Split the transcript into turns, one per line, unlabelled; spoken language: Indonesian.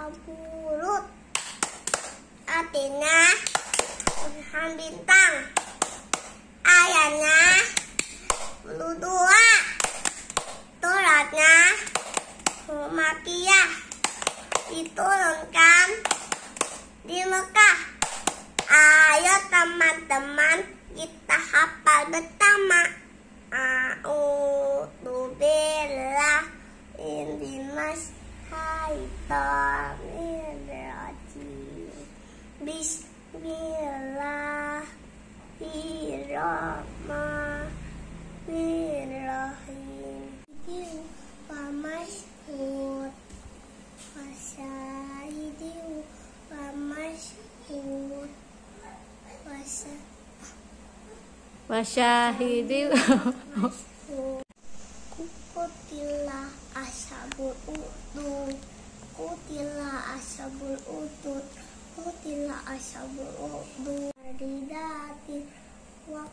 aburut. Artinya Tuhan bintang. Ayatnya 22. Tauratnya Makiyah, diturunkan di Mekah. Ayo teman-teman kita hafal bersama. A'udzubillahi minasyaitonirrajim. Bismillahirrahmanirrahim. Wa masyhud wa syahidin wa masyhud
wa syahidin.
Kutilah ashabul udud. Kutilah ashabul udud. Kutilah ashabul udud. Ridati wa